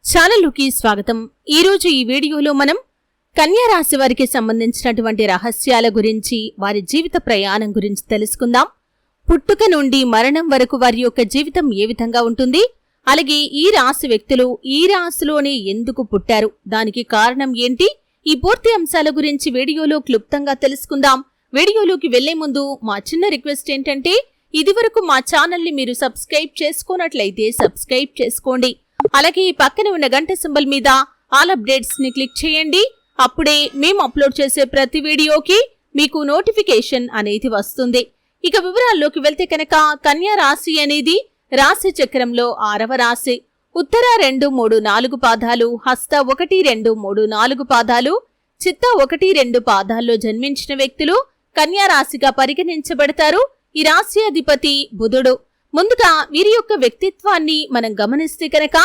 ఛానల్లోకి స్వాగతం. ఈరోజు ఈ వీడియోలో మనం కన్యా రాశి వారికి సంబంధించినటువంటి రహస్యాల గురించి, వారి జీవిత ప్రయాణం గురించి తెలుసుకుందాం. పుట్టుక నుండి మరణం వరకు వారి యొక్క జీవితం ఏ విధంగా ఉంటుంది, అలాగే ఈ రాశి వ్యక్తులు ఈ రాశిలోనే ఎందుకు పుట్టారు, దానికి కారణం ఏంటి, ఈ పూర్తి అంశాల గురించి వీడియోలో క్లుప్తంగా తెలుసుకుందాం. వీడియోలోకి వెళ్లే ముందు మా చిన్న రిక్వెస్ట్ ఏంటంటే, ఇదివరకు మా ఛానల్ని మీరు సబ్స్క్రైబ్ చేసుకోనట్లయితే సబ్స్క్రైబ్ చేసుకోండి. అలాగే ఈ పక్కన ఉన్న గంట సింబల్ మీద ఆల్ అప్డేట్స్ ని క్లిక్ చేయండి. అప్పుడే మేము అప్లోడ్ చేసే ప్రతి వీడియోకి మీకు నోటిఫికేషన్ అనేది వస్తుంది. ఇక వివరాల్లోకి వెళ్తే కనుక, కన్యా రాశి అనేది రాశి చక్రంలో 6వ రాశి. ఉత్తర 2, 3, 4 పాదాలు, హస్త 1, 2, 3, 4 పాదాలు, చిత్త 1, 2 పాదాల్లో జన్మించిన వ్యక్తులు కన్యా రాశిగా పరిగణించబడతారు. ఈ రాశి అధిపతి బుధుడు. ముందుగా వీరి యొక్క వ్యక్తిత్వాన్ని మనం గమనిస్తే కనుక,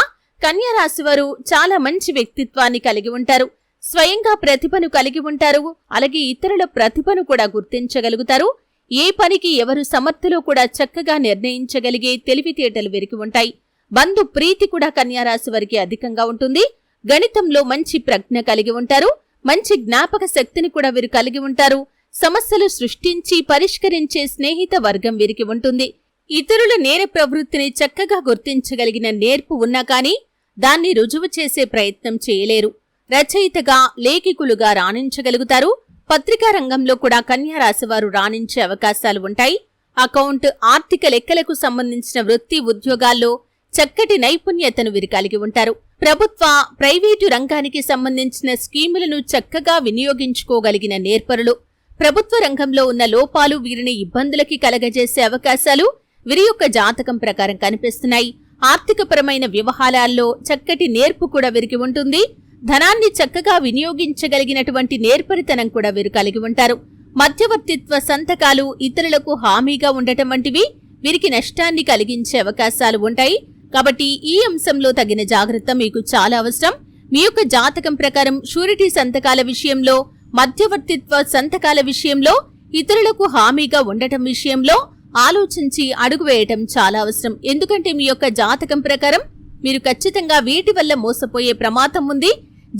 కన్యా రాశి వారు చాలా మంచి వ్యక్తిత్వాన్ని కలిగి ఉంటారు. స్వయంగా ప్రతిభను కలిగి ఉంటారు. అలాగే ఇతరుల ప్రతిభను కూడా గుర్తించగలుగుతారు. ఏ పనికి ఎవరు సమర్థులో కూడా చక్కగా నిర్ణయించగలిగే తెలివితేటలు వీరికి ఉంటాయి. బంధు ప్రీతి కూడా కన్యా రాశి వారికి అధికంగా ఉంటుంది. గణితంలో మంచి ప్రజ్ఞ కలిగి ఉంటారు. మంచి జ్ఞాపక శక్తిని కూడా వీరు కలిగి ఉంటారు. సమస్యలు సృష్టించి పరిష్కరించే స్నేహిత వర్గం వీరికి ఉంటుంది. ఇతరుల నేర ప్రవృత్తిని చక్కగా గుర్తించగలిగిన నేర్పు ఉన్నా కానీ దాన్ని రుజువు చేసే ప్రయత్నం చేయలేరు. రచయితగా, లేఖికులుగా రాణించగలుగుతారు. పత్రికా రంగంలో కూడా కన్యా రాశివారు రాణించే అవకాశాలు ఉంటాయి. అకౌంట్, ఆర్థిక లెక్కలకు సంబంధించిన వృత్తి ఉద్యోగాల్లో చక్కటి నైపుణ్యతను వీరు కలిగి ఉంటారు. ప్రభుత్వ, ప్రైవేటు రంగానికి సంబంధించిన స్కీములను చక్కగా వినియోగించుకోగలిగిన నేర్పరులు. ప్రభుత్వ రంగంలో ఉన్న లోపాలు వీరిని ఇబ్బందులకి కలగజేసే అవకాశాలు వీరి యొక్క జాతకం ప్రకారం కనిపిస్తున్నాయి. ఆర్థికపరమైన వ్యవహారాల్లో చక్కటి నేర్పు కూడా వీరికి ఉంటుంది. ధనాన్ని చక్కగా వినియోగించగలిగినటువంటి నేర్పరితనం కూడా వీరు కలిగి ఉంటారు. మధ్యవర్తిత్వ సంతకాలు, ఇతరులకు హామీగా ఉండటం వంటివి వీరికి నష్టాన్ని కలిగించే అవకాశాలు ఉంటాయి. కాబట్టి ఈ అంశంలో తగిన జాగ్రత్త మీకు చాలా అవసరం. మీ యొక్క జాతకం ప్రకారం షూరిటీ సంతకాల విషయంలో, మధ్యవర్తిత్వ సంతకాల విషయంలో, ఇతరులకు హామీగా ఉండటం విషయంలో ఆలోచించి అడుగు వేయటం చాలా అవసరం. ఎందుకంటే మీ యొక్క జాతకం ప్రకారం మీరు ఖచ్చితంగా వీటి వల్ల మోసపోయే ప్రమాదం ఉంది.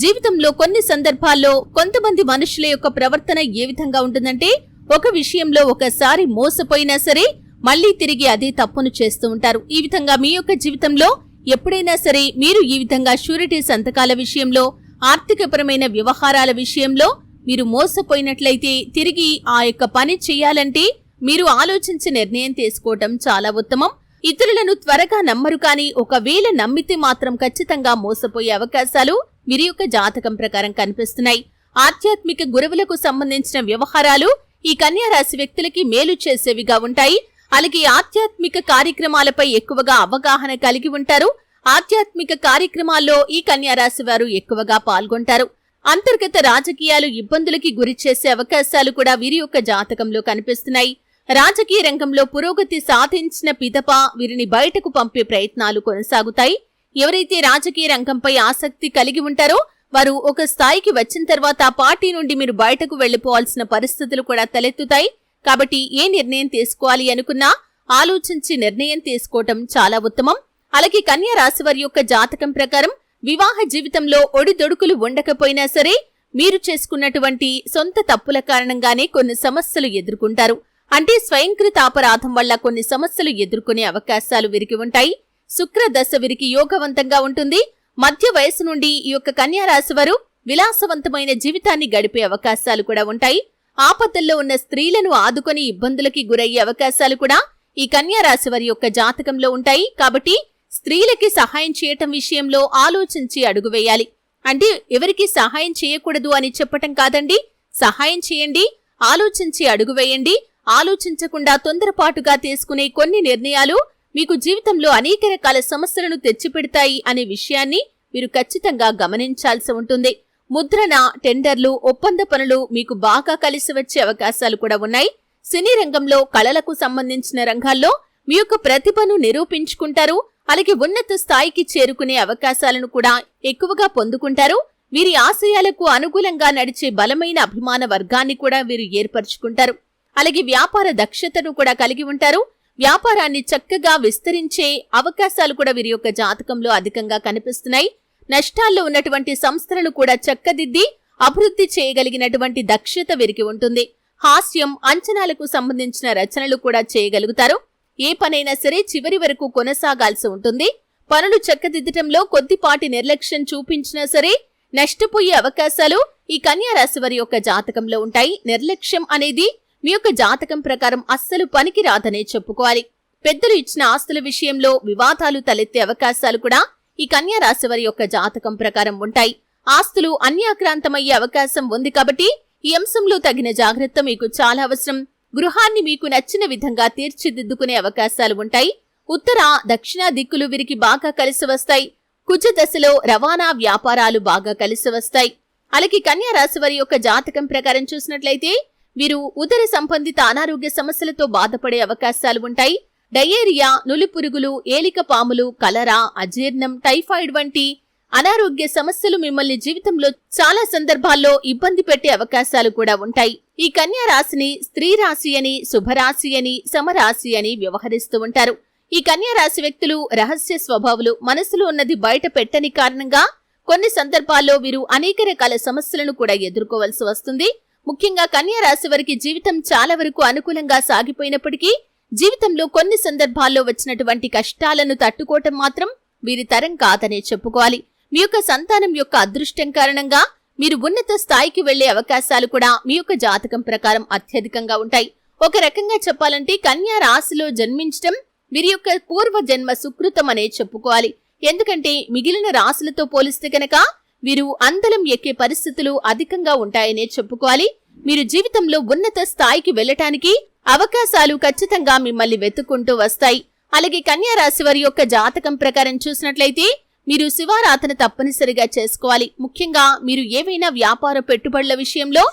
జీవితంలో కొన్ని సందర్భాల్లో కొంతమంది మనుషుల యొక్క ప్రవర్తన ఏ విధంగా ఉంటుందంటే, ఒక విషయంలో ఒకసారి మోసపోయినా సరే మళ్లీ తిరిగి అదే తప్పును చేస్తూ ఉంటారు. ఈ విధంగా మీ యొక్క జీవితంలో ఎప్పుడైనా సరే మీరు ఈ విధంగా షూరిటీ సంతకాల విషయంలో, ఆర్థికపరమైన వ్యవహారాల విషయంలో మీరు మోసపోయినట్లయితే తిరిగి ఆ యొక్క పని చేయాలంటే మీరు ఆలోచించి నిర్ణయం తీసుకోవటం చాలా ఉత్తమం. ఇతరులను త్వరగా నమ్మరు, కానీ ఒకవేళ నమ్మితే మాత్రం ఖచ్చితంగా మోసపోయే అవకాశాలు వీరి యొక్క జాతకం ప్రకారం కనిపిస్తున్నాయి. ఆధ్యాత్మిక గురువులకు సంబంధించిన వ్యవహారాలు ఈ కన్యా రాశి వ్యక్తులకి మేలు చేసేవిగా ఉంటాయి. అలాగే ఆధ్యాత్మిక కార్యక్రమాలపై ఎక్కువగా అవగాహన కలిగి ఉంటారు. ఆధ్యాత్మిక కార్యక్రమాల్లో ఈ కన్యా రాశి వారు ఎక్కువగా పాల్గొంటారు. అంతర్గత రాజకీయాలు ఇబ్బందులకి గురి చేసే అవకాశాలు కూడా వీరి యొక్క జాతకంలో కనిపిస్తున్నాయి. రాజకీయ రంగంలో పురోగతి సాధించిన పిదప వీరిని బయటకు పంపే ప్రయత్నాలు కొనసాగుతాయి. ఎవరైతే రాజకీయ రంగంపై ఆసక్తి కలిగి ఉంటారో వారు ఒక స్థాయికి వచ్చిన తర్వాత పార్టీ నుండి మీరు బయటకు వెళ్లిపోవాల్సిన పరిస్థితులు కూడా తలెత్తుతాయి. కాబట్టి ఏ నిర్ణయం తీసుకోవాలి అనుకున్నా ఆలోచించి నిర్ణయం తీసుకోవటం చాలా ఉత్తమం. అలాగే కన్యా రాశి వారి యొక్క జాతకం ప్రకారం వివాహ జీవితంలో ఒడిదొడుకులు ఉండకపోయినా సరే మీరు చేసుకున్నటువంటి సొంత తప్పుల కారణంగానే కొన్ని సమస్యలు ఎదుర్కొంటారు. అంటే స్వయంకృత అపరాధం వల్ల కొన్ని సమస్యలు ఎదుర్కొనే అవకాశాలు వీరికి ఉంటాయి. శుక్ర దశ వీరికి యోగవంతంగా ఉంటుంది. మధ్య వయసు నుండి ఈ యొక్క కన్యా రాశి వారు విలాసవంతమైన జీవితాన్ని గడిపే అవకాశాలు కూడా ఉంటాయి. ఆపదల్లో ఉన్న స్త్రీలను ఆదుకొని ఇబ్బందులకి గురయ్యే అవకాశాలు కూడా ఈ కన్యా రాశి వారి యొక్క జాతకంలో ఉంటాయి. కాబట్టి స్త్రీలకి సహాయం చేయటం విషయంలో ఆలోచించి అడుగు వేయాలి. అంటే ఎవరికి సహాయం చేయకూడదు అని చెప్పటం కాదండి, సహాయం చేయండి, ఆలోచించి అడుగు వేయండి. ఆలోచించకుండా తొందరపాటుగా తీసుకునే కొన్ని నిర్ణయాలు మీకు జీవితంలో అనేక రకాల సమస్యలను తెచ్చిపెడతాయి అనే విషయాన్ని మీరు ఖచ్చితంగా గమనించాల్సి ఉంటుంది. ముద్రణ, టెండర్లు, ఒప్పంద పనులు మీకు బాగా కలిసి వచ్చే అవకాశాలు కూడా ఉన్నాయి. సినీ రంగంలో, కళలకు సంబంధించిన రంగాల్లో మీ యొక్క ప్రతిభను నిరూపించుకుంటారు. అలాగే ఉన్నత స్థాయికి చేరుకునే అవకాశాలను కూడా ఎక్కువగా పొందుకుంటారు. వీరి ఆశయాలకు అనుకూలంగా నడిచే బలమైన అభిమాన వర్గాన్ని కూడా వీరు ఏర్పరచుకుంటారు. అలాగే వ్యాపార దక్షతను కూడా కలిగి ఉంటారు. వ్యాపారాన్ని చక్కగా విస్తరించే అవకాశాలు కూడా వీరి యొక్క జాతకంలో అధికంగా కనిపిస్తున్నాయి. నష్టాల్లో ఉన్నటువంటి సంస్థలను కూడా చక్కదిద్ది అభివృద్ధి చేయగలిగినటువంటి దక్షత వీరికి ఉంటుంది. హాస్యం, అంచనాలకు సంబంధించిన రచనలు కూడా చేయగలుగుతారు. ఏ పనైనా సరే చివరి వరకు కొనసాగాల్సి ఉంటుంది. పనులు చక్కదిద్దటంలో కొద్దిపాటి నిర్లక్ష్యం చూపించినా సరే నష్టపోయే అవకాశాలు ఈ కన్యా రాశి వారి యొక్క జాతకంలో ఉంటాయి. నిర్లక్ష్యం అనేది మీ యొక్క జాతకం ప్రకారం అస్సలు పనికి రాదనే చెప్పుకోవాలి. పెద్దలు ఇచ్చిన ఆస్తుల విషయంలో వివాదాలు తలెత్తే అవకాశాలు కూడా ఈ కన్యా రాశి వారి యొక్క జాతకం ప్రకారం ఉంటాయి. ఆస్తులు అన్యాక్రాంతమయ్యే అవకాశం ఉంది కాబట్టి ఈ అంశంలో తగిన జాగ్రత్త మీకు చాలా అవసరం. గృహాన్ని మీకు నచ్చిన విధంగా తీర్చిదిద్దుకునే అవకాశాలు ఉంటాయి. ఉత్తర, దక్షిణ దిక్కులు వీరికి బాగా కలిసి వస్తాయి. కుజ దశలో రవాణా వ్యాపారాలు బాగా కలిసి వస్తాయి. అలాగే కన్యా రాశి వారి యొక్క జాతకం ప్రకారం చూసినట్లయితే వీరు ఉదర సంబంధిత అనారోగ్య సమస్యలతో బాధపడే అవకాశాలు ఉంటాయి. డయేరియా, నులిపురుగులు, ఏలిక పాములు, కలరా, అజీర్ణం, టైఫాయిడ్ వంటి అనారోగ్య సమస్యలు మిమ్మల్ని జీవితంలో చాలా సందర్భాల్లో ఇబ్బంది పెట్టే అవకాశాలు కూడా ఉంటాయి. ఈ కన్యా రాశిని స్త్రీ రాశి అని, శుభరాశి అని, సమరాశి అని వ్యవహరిస్తూ ఉంటారు. ఈ కన్యా రాశి వ్యక్తులు రహస్య స్వభావులు. మనసులో ఉన్నది బయట పెట్టని కారణంగా కొన్ని సందర్భాల్లో వీరు అనేక రకాల సమస్యలను కూడా ఎదుర్కోవాల్సి వస్తుంది. ముఖ్యంగా కన్యా రాశి వారికి జీవితం చాలా వరకు అనుకూలంగా సాగిపోయినప్పటికీ జీవితంలో కొన్ని సందర్భాల్లో వచ్చినటువంటి కష్టాలను తట్టుకోవటం మాత్రం వీరి తరం కాదనే చెప్పుకోవాలి. మీ యొక్క సంతానం యొక్క అదృష్టం కారణంగా మీరు ఉన్నత స్థాయికి వెళ్లే అవకాశాలు కూడా మీ యొక్క జాతకం ప్రకారం అత్యధికంగా ఉంటాయి. ఒక రకంగా చెప్పాలంటే కన్యా రాశిలో జన్మించటం వీరి యొక్క పూర్వ జన్మ సుకృతం అనే చెప్పుకోవాలి. ఎందుకంటే మిగిలిన రాశులతో పోలిస్తే కనుక వీరు అందలం ఎక్కే పరిస్థితులు అధికంగా ఉంటాయనే చెప్పుకోవాలి. మీరు జీవితంలో ఉన్నత స్థాయికి వెళ్లటానికి అవకాశాలు ఖచ్చితంగా మిమ్మల్ని వెతుక్కుంటూ వస్తాయి. అలాగే కన్యా రాశి వారి యొక్క జాతకం ప్రకారం చూసినట్లయితే మీరు శివారాధన తప్పనిసరిగా చేసుకోవాలి. ముఖ్యంగా మీరు ఏవైనా వ్యాపార పెట్టుబడుల విషయంలో,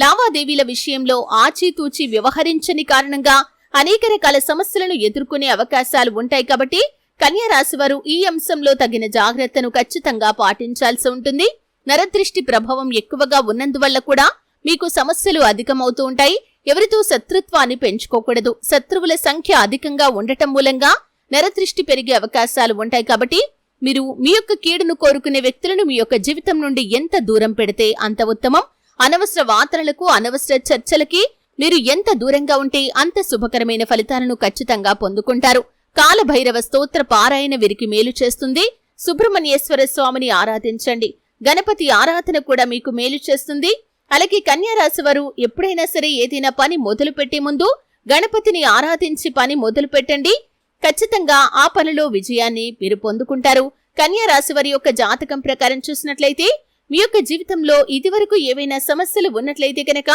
లావాదేవీల విషయంలో ఆచితూచి వ్యవహరించని కారణంగా అనేక రకాల సమస్యలను ఎదుర్కొనే అవకాశాలు ఉంటాయి. కాబట్టి కన్యా రాశి వారు ఈ అంశంలో తగిన జాగ్రత్తను ఖచ్చితంగా పాటించాల్సి ఉంటుంది. నరదృష్టి ప్రభావం ఎక్కువగా ఉన్నందువల్ల కూడా మీకు సమస్యలు అధికమవుతూ ఉంటాయి. ఎవరితో శత్రుత్వాన్ని పెంచుకోకూడదు. శత్రువుల సంఖ్య అధికంగా ఉండటం మూలంగా నరదృష్టి పెరిగే అవకాశాలు ఉంటాయి. కాబట్టి మీరు మీ యొక్క కీడును కోరుకునే వ్యక్తులను మీ యొక్క జీవితం నుండి ఎంత దూరం పెడితే అంత ఉత్తమం. అనవసర వార్తలకు, అనవసర చర్చలకి మీరు ఎంత దూరంగా ఉంటే అంత శుభకరమైన ఫలితాలను ఖచ్చితంగా పొందుకుంటారు. కాలభైరవ స్తోత్ర పారాయణ వీరికి మేలు చేస్తుంది. సుబ్రహ్మణ్యేశ్వర స్వామిని ఆరాధించండి. గణపతి ఆరాధన కూడా మీకు మేలు చేస్తుంది. అలాగే కన్యా రాశి వారు ఎప్పుడైనా సరే ఏదైనా పని మొదలు పెట్టే ముందు గణపతిని ఆరాధించి పని మొదలు పెట్టండి. ఖచ్చితంగా ఆ పనిలో విజయాన్ని మీరు పొందుకుంటారు. కన్యా రాశి వారి యొక్క జాతకం ప్రకారం చూసినట్లయితే మీ యొక్క జీవితంలో ఇదివరకు ఏవైనా సమస్యలు ఉన్నట్లయితే కనుక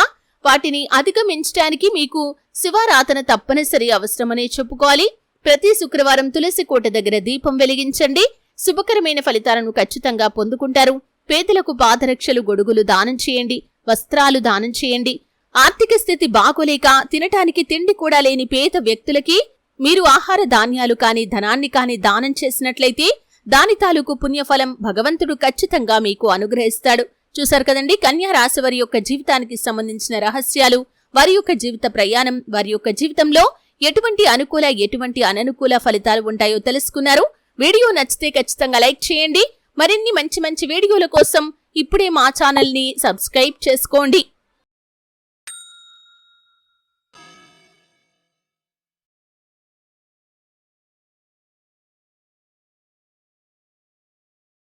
వాటిని అధిగమించడానికి మీకు శివారాధన తప్పనిసరి అవసరమనే చెప్పుకోవాలి. ప్రతి శుక్రవారం తులసి కోట దగ్గర దీపం వెలిగించండి. శుభకరమైన ఫలితాలను ఖచ్చితంగా పొందుకుంటారు. పేదలకు పాదరక్షలు, గొడుగులు దానం చేయండి. వస్త్రాలు దానం చేయండి. ఆర్థిక స్థితి బాగోలేక తినటానికి తిండి కూడా లేని పేద వ్యక్తులకి మీరు ఆహార ధాన్యాలు కాని, ధనాన్ని కాని దానం చేసినట్లయితే దాని తాలూకు పుణ్యఫలం భగవంతుడు ఖచ్చితంగా మీకు అనుగ్రహిస్తాడు. చూశారు కదండి, కన్యా రాశి వారి యొక్క జీవితానికి సంబంధించిన రహస్యాలు, వారి యొక్క జీవిత ప్రయాణం, వారి యొక్క జీవితంలో ఎటువంటి అనుకూల, ఎటువంటి అననుకూల ఫలితాలు ఉంటాయో తెలుసుకున్నారు. వీడియో నచ్చితే ఖచ్చితంగా లైక్ చేయండి. మరిన్ని మంచి మంచి వీడియోల కోసం ఇప్పుడే మా ఛానల్ ని సబ్స్క్రైబ్ చేసుకోండి.